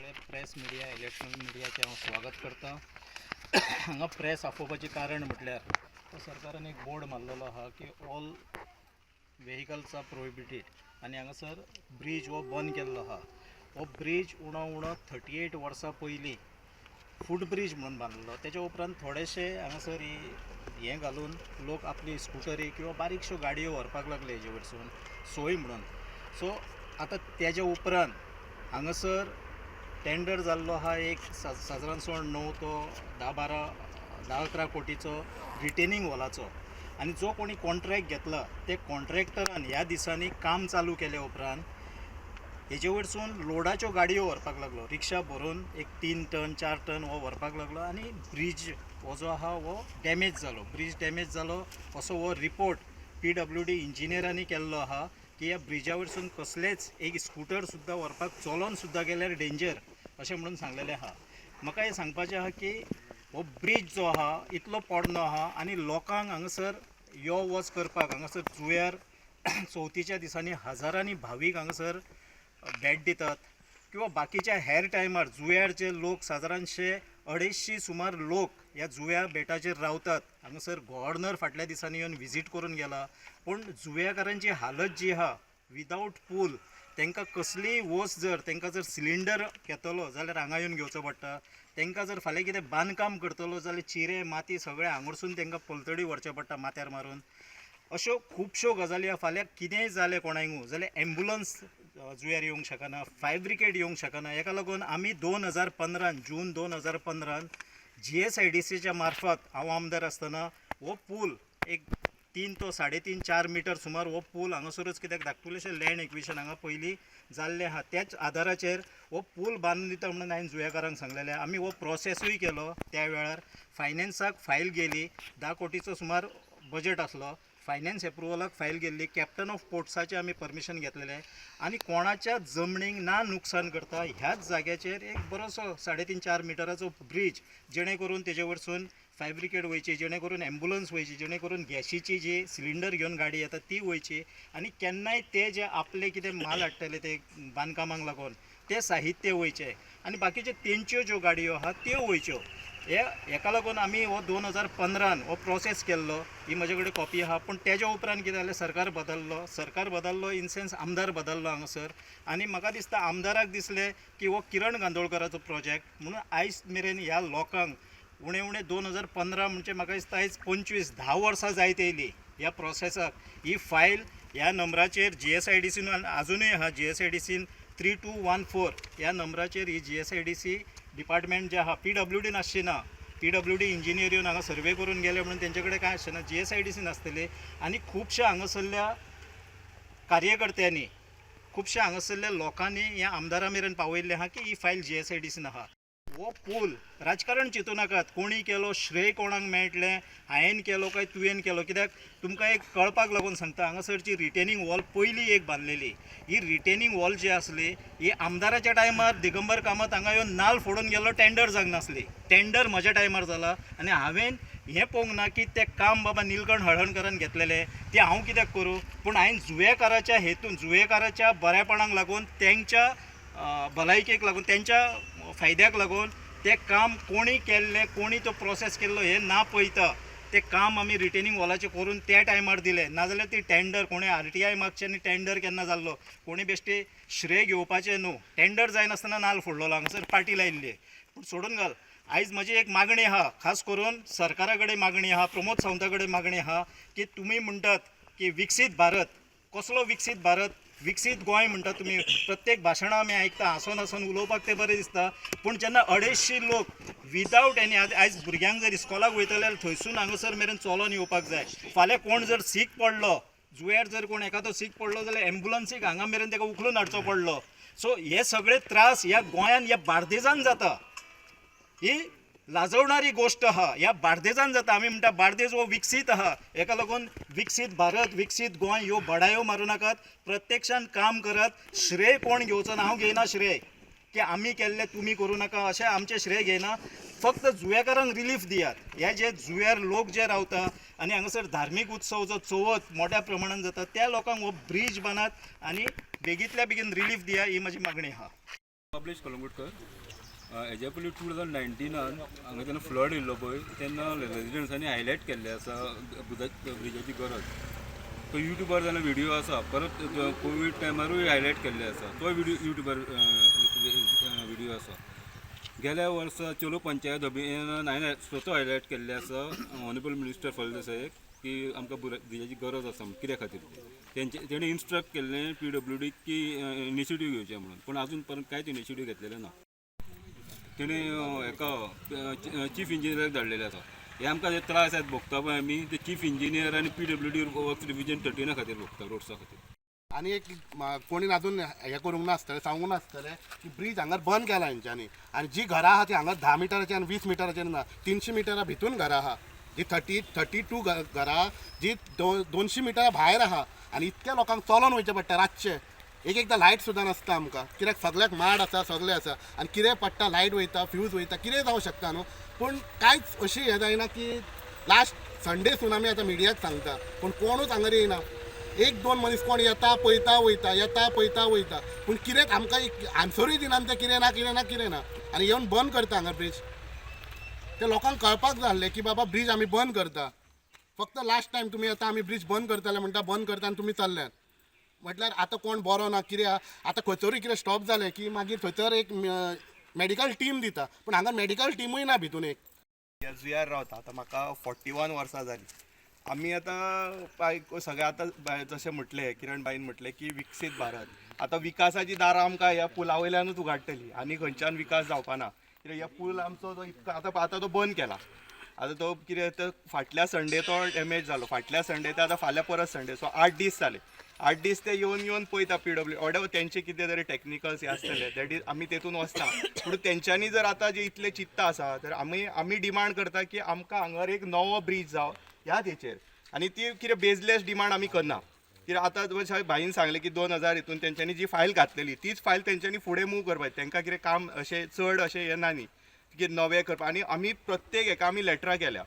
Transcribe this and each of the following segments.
सगळे press media electronic मिडियाचे हांव स्वागत करता। हांगा प्रेस आपोवपाचें कारण म्हटल्यार सरकारान एक बोर्ड मारलेलो आहा की ऑल व्हेहिकल्स आर प्रोहिबिटेड आनी हांगासर ब्रीज हो बंद केल्लो आहा। हो ब्रीज उणो 38 वर्सां पयलीं फूट ब्रीज म्हणून बांदलेलो। तेच्या उपरांत थोडेशे हांगासर हें घालून लोक आपली स्कुटरी किंवा बारीकश्यो गाडयो व्हरपाक लागले हेजे वयरसून सोय म्हणून। सो आतां तेच्या उपरांत हांगासर टेंडर जाल्लो आहा एक सादारणसण 9 तो 10-11 कोटीचो रिटेनिंग वॉलाचो। आनी जो कोणी कॉन्ट्रॅक्ट घेतला ते कॉन्ट्रॅक्टरान ह्या दिसांनी काम चालू केल्या उपरांत हेजे वयरसून लोडाच्यो गाडयो व्हरपाक लागलो, रिक्षा भरून एक 3 टन 4 टन हो व्हरपाक लागलो आनी ब्रीज हो जो आहा हो डॅमेज जालो। ब्रीज डॅमेज जालो असो हो रिपोर्ट PWD इंजिनियरांनी केल्लो आहा की ह्या ब्रिजा वयरसून कसलेच एक स्कूटर सुद्दां व्हरपाक चलोन सुद्दां गेल्यार डेंजर अशें म्हणून सांगलेलें आहा। म्हाका हें सांगपाचें आहा की हो ब्रीज जो आहा इतलो पोरणो आहा आनी लोकांक हांगासर यो वच करपाक हांगासर जुंव्यार चवथीच्या दिसांनी हजारांनी भावीक हांगासर भेट दितात किंवा बाकीच्या हेर टायमार जुंव्यारचे लोक सादारणशे 250 सुमार लोक ह्या जुंव्या बेटाचेर रावतात। हांगासर गव्हर्नर फाटल्या दिसांनी येवन विजीट करून गेला, पूण जुंव्याकारांची हालत जी आहा विदावट पूल तांकां कसलीय वस्त जर तांकां जर सिलिंडर घेतलो जाल्यार हांगा येवन घेवचो पडटा। तांकां जर फाल्यां कितें बांदकाम करतलो जाल्यार चिरे माती सगळें हांगरसून तांकां पलतडी व्हरचें पडटा माथ्यार मारून। अश्यो खुबश्यो गजाली आहा। फाल्यां कितेंय जालें कोणाकूय जाल्यार एम्बुलन्स जुंव्यार येवंक शकना, फायर ब्रिगेड येवंक शकना। हेका लागून आमी 2015 जून 2015 GSIDCच्या मार्फत हांव आमदार आसतना हो पूल एक 3 तो 3.5-4 मिटर सुमार हो पूल हांगासरूच कित्याक धाकटुलेशें लँड एक्विशन हांगा पयलीं जाल्लें आहा। त्याच आदाराचेर हो पूल बांदून दिता म्हणून हांवें जुंव्याकारांक सांगलेलें। आमी हो प्रोसेसूय केलो, त्या वेळार फायनान्साक फायल गेली, 10 कोटीचो सुमार बजेट आसलो। फायनान्स एप्रुवलाक फायल गेल्ली, कॅप्टन ऑफ पोर्ट्साचें आमी परमिशन घेतलेलें आनी कोणाच्या जमनीक ना नुकसान करता ह्याच जाग्याचेर एक बरोसो 3.5-4 मिटराचो ब्रीज, जेणे करून तेजे वयरसून फायर ब्रिगेड वयची, जेणे करून एम्बुलन्स वयची, जेणे करून गॅसीची जी सिलिंडर घेवन गाडी येता ती वयची आनी केन्नाय ते जे आपले कितें माल हाडटले ते बांदकामाक लागून ते साहित्य वयचें आनी बाकीच्यो तेंच्यो ज्यो गाडयो आहा त्यो वयच्यो। हेका लागून आमी हो 2015 हो प्रोसेस केल्लो। ही म्हजे कडेन कॉपी आहा। पूण तेच्या उपरांत कितें जालें, सरकार बदललो इन सेन्स आमदार बदललो हांगासर आनी म्हाका दिसता आमदाराक दिसलें की हो किरण गांदोळकराचो प्रोजेक्ट म्हणून आयज मेरेन ह्या लोकांक उणें 2015 म्हणजे म्हाका दिसता आयज 10 वर्सां जायत येयली ह्या प्रोसेसाक। ही फायल ह्या नंबराचेर GSIDCन आजुनूय आहा, GSIDCन 3214 ह्या नंबराचेर ही GSIDC डिपार्टमेंट जे आहा, PWD आसची ना, PWD इंजिनियर येवन हांगा सर्वे करून गेले म्हणून तेंचे कडेन कांय आसचें ना, GSIDCन आसतली। आनी खुबश्या हांगासरल्या कार्यकर्त्यांनी खुबश्या हांगासरल्या लोकांनी ह्या आमदारा मेरेन पावयल्लें आहा की ही फायल GSIDCन आहा। हो पूल राजकारण चिंतू नाकात, कोणी केलो श्रेय कोणाक मेळटलें, हांवें केलो काय तुवें केलो, कित्याक तुमकां एक कळपाक लागून सांगता, हांगासरची रिटेनिंग वॉल पयलीं एक बांदलेली। ही रिटेनिंग वॉल जी आसली ही आमदाराच्या टायमार दिगंबर कामत हांगा येवन नाल्ल फोडून गेल्लो टेंडर जावंक नासली। टेंडर म्हज्या टायमार जाला आनी हांवें हें पळोवंक ना की तें काम बाबा निलकंठ हळर्णकरान घेतलेलें तें हांव कित्याक करूं, पूण हांवें जुंवेकाराच्या हेतून जुंवेकाराच्या बऱ्यापणाक लागून तेंच्या भलायकेक लागून तेंच्या फायद्याक लागून तें काम कोणी केल्लें, कोणी तो प्रोसेस केल्लो हें ना पळयता तें काम आमी रिटेनिंग वॉलाचें करून त्या टायमार दिलें। नाजाल्यार ती टेंडर कोणी RTI मागचें आनी टेंडर केन्ना जाल्लो, कोणी बेश्टे श्रेय घेवपाचें न्हू। टेंडर जायनासतना नाल्ल फोडलेलो, हांगासर पाटी लायिल्ली। पूण सोडून घाल, आयज म्हजी एक मागणी आहा, खास करून सरकारा कडेन मागणी आहा, प्रमोद सावंता कडेन मागणी आहा की तुमी म्हणटात की विकसीत भारत, कसलो विकसीत भारत, विकसीत गोंय म्हणटा तुमी, प्रत्येक भाशणां आमी आयकता, हांसून उलोवपाक तें बरें दिसता, पूण जेन्ना 250 लोक विदावट एनी आयज भुरग्यांक जर इस्कॉलाक वयतले जाल्यार थंयसून हांगासर मेरेन चलोन येवपाक जाय। फाल्यां कोण जर सीक पडलो, जुंव्यार जर कोण एखादो सीक पडलो जाल्यार एम्बुलन्सीक हांगा मेरेन ताका उखलून हाडचो पडलो। सो हे सगळे त्रास ह्या गोंयान ह्या बार्देजान जाता, ही लाजवणारी गोष्ट आहा, ह्या बार्देजान जाता। आमी म्हणटा बार्देज हो विकसीत आहा, हेका लागून विकसीत भारत, विकसीत गोंय ह्यो बडायो मारूं नाकात, प्रत्यक्षान काम करात। श्रेय कोण घेवचो ना, हांव घेयना श्रेय की आमी केल्लें तुमी करूं नाका अशें आमचें श्रेय घेयना। फक्त जुंवेकारांक रिलीफ दियात। हे जे जुंव्यार लोक जे रावता आनी हांगासर धार्मीक उत्सव जो चवथ मोठ्या प्रमाणान जाता त्या लोकांक हो ब्रीज बांदात आनी बेगींतल्या बेगीन रिलीफ दिया, ही म्हजी मागणी आहा। कमलेश कलंगुटकर हेज्या पयलीं 2019 हांगा जेन्ना फ्लड येयल्लो पळय तेन्ना रेजिडेंट्सांनी हायलायट केल्लें आसा ब्रिजाची गरज. तो युट्यूबार जाल्यार व्हिडिओ आसा, परत कोवीड टायमारूय हायलायट केल्ले आसा, तो युट्यूबार व्हिडिओ आसा. गेल्या वर्सा चलो पंचायत अभियानान हांवें स्वता हायलायट केल्लें आसा ऑनरेबल मिनिस्टर फळदेसायक की आमकां ब्रिजाची गरज आसा कित्या खातीर. तेणें इन्स्ट्रक्ट केल्लें PWD की इनिशिएटीव घेवचें म्हणून, पूण आजून पर्यंत कांयच इनिशिएटीव घेतलेलें ना. तेणें हेका चीफ इंजिनियराक धाडलेलें आसा. हे आमकां जे त्रास आहेत भोगता पळय आमी ते चीफ इंजिनियर आनी PWD वर्क्स डिव्हिजन 13 खातीर भोगता, रोड्सा खातीर. आणि एक कोणी अजून हे करूंक नासतलें, सांगूंक नासतलें की ब्रिज हांगर बंद केला हेंच्यांनी. आनी जी घरां आहा ती हांगा 10 मिटराचेर आनी 20 मिटराचेर ना, 300 मिटरा भितून घरां आहा. जी 32 घरां जी 200 मिटरा भायर आहा. आनी इतक्या लोकांक चलोन वयचें पडटा रातचे. एकदां लायट सुद्दां नासता आमकां, कित्याक सगळ्याक माड आसा, सगळें आसा. आनी कितें पडटा, लायट वयता, फ्यूज वयता, कितें जावं शकता न्हू. पूण कांयच अशी हें जायना की लास्ट संडेसून आमी आतां मिडियाक सांगता पूण कोणूच हांगर येयना. एक दोन मनीस कोण येता पळयता वयता, येता पळयता वयता, पूण कितेंच आमकां एक आन्सरूय दिना ते कितें ना कितें ना कितें ना. आनी येवन बंद करता हांगा ब्रिज. ते लोकांक कळपाक जाल्लें की बाबा ब्रिज आमी बंद करता. फक्त लास्ट टायम तुमी येता आमी ब्रिज बंद करतले म्हणटा, बंद करता आनी तुमी चल्ल्यात. म्हटल्यार आतां कोण बरो ना कितें आतां खंयसरूय कितें स्टॉप जालें की मागीर थंयसर एक मेडिकल टीम दिता, पूण हांगा मेडिकल टिमूय ना भितून एक. ह्या जुंयार रावता आतां म्हाका 41 वर्सां जालीं. आमी आतां सगळें आतां जशें म्हटलें किरण बाईन म्हटलें की विकसीत भारत. आतां विकासाची दारां आमकां ह्या पुला वयल्यानूच उगाडटलीं आनी खंयच्यान विकास जावपाना. कित्याक ह्या पूल आमचो जो आतां तो बंद केला. आतां तो कितें तर फाटल्या संडे तो डॅमेज जालो, फाटल्या संडे ते आतां फाल्यां परत संडे, सो 8 दीस जाले. 8 दीस ते येवन पळयता PWD ऑर्डर तेंचे कितें तरी टॅक्निकल्स हे आसतले दॅट इज आमी तेतून वचता. पूण तेंच्यांनी जर आतां जे इतले चित्त आसा तर आमी डिमांड करता की आमकां हांगर एक नवो ब्रिज जावं ह्या हेचेर. आनी ती कितें बेजलेस डिमांड आमी करना. कित्याक आतां जशें भाईन सांगलें की 2000 हितून तेंच्यांनी जी फायल घातलेली तीच फायल तेंच्यांनी फुडें मूव करपाची. तांकां कितें काम अशें चड अशें हें ना न्ही की नवें करपा. आनी आमी प्रत्येक हेका आमी लेटरां केल्या.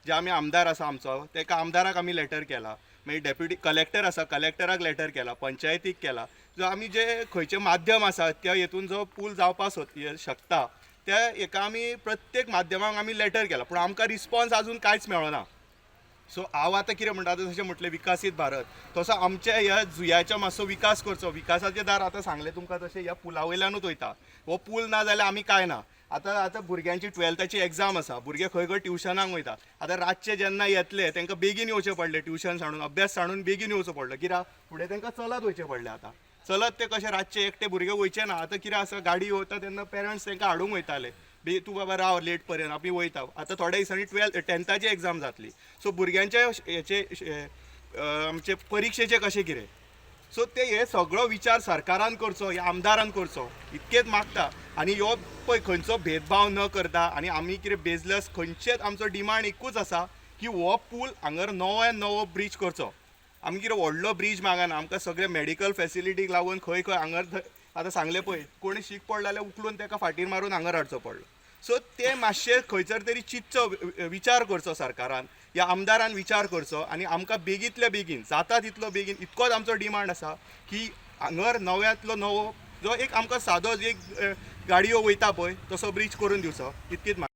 जे आमी आमदार आसा आमचो तेका आमदाराक आमी लेटर केला, मागीर डेप्युटी कलेक्टर आसा कलेक्टराक लेटर केला, पंचायतीक केला. जो आमी जे खंयचे माध्यम आसा त्या हेतून जो पूल जावपाक शकता त्या हेका आमी प्रत्येक माध्यमाक आमी लेटर केला, पूण आमकां रिस्पॉन्स आजून कांयच मेळना. सो हांव आतां कितें म्हणटा जशें म्हटलें विकसीत भारत तसो आमच्या ह्या जुंयाचो मातसो विकास करचो. विकासाचें दार आतां सांगलें तुमकां तशें ह्या पुला वयल्यानूच वयता. हो पूल ना जाल्यार आमी कांय ना. आतां भुरग्यांची 12थाची एग्जाम आसा, भुरगे खंय खंय ट्युशनाक वयता. आतां रातचे जेन्ना येतले तांकां बेगीन येवचें पडलें, ट्युशन साणून अभ्यास साणून बेगीन येवचो पडलो. कित्याक फुडें तांकां चलत वयचें पडलें. आतां चलत ते कशें रातचे एकटे भुरगे वयचे ना. आतां कितें आसा गाडी वता तेन्ना पेरंट्स तांकां हाडूंक वयताले, तूं बाबा राव लेट पर्यंत आमी वयता. आतां थोड्या दिसांनी 10थाची एग्जाम जातली. सो भुरग्यांचे हेचे आमचे परिक्षेचे कशें कितें. सो ते हे सगळो विचार सरकारान करचो, ह्या आमदारान करचो इतकेंच मागता. आनी ह्यो पळय खंयचो भेदभाव न करता आनी आमी कितें बेजलेस खंयचेच आमचो डिमांड एकूच आसा की हो पूल हांगर नवो ब्रीज करचो. आमी कितें व्हडलो ब्रीज मागना. आमकां सगळे मेडिकल फेसिलिटीक लागून खंय खंय हांगर आतां सांगलें पळय कोणी शीक पडलो जाल्यार उखलून ताका फाटीर मारून हांगर हाडचो पडलो. सो ते मातशें खंयसर तरी चिंतचो, विचार करचो सरकारान, ह्या आमदारान विचार करचो. आनी आमकां बेगींतल्या बेगीन जाता तितलो बेगीन इतकोच आमचो डिमांड आसा की हांगर नव्यातलो नवो जो एक आमकां सादो एक गाडयो वयता पळय तसो ब्रीज करून दिवचो. इतकीच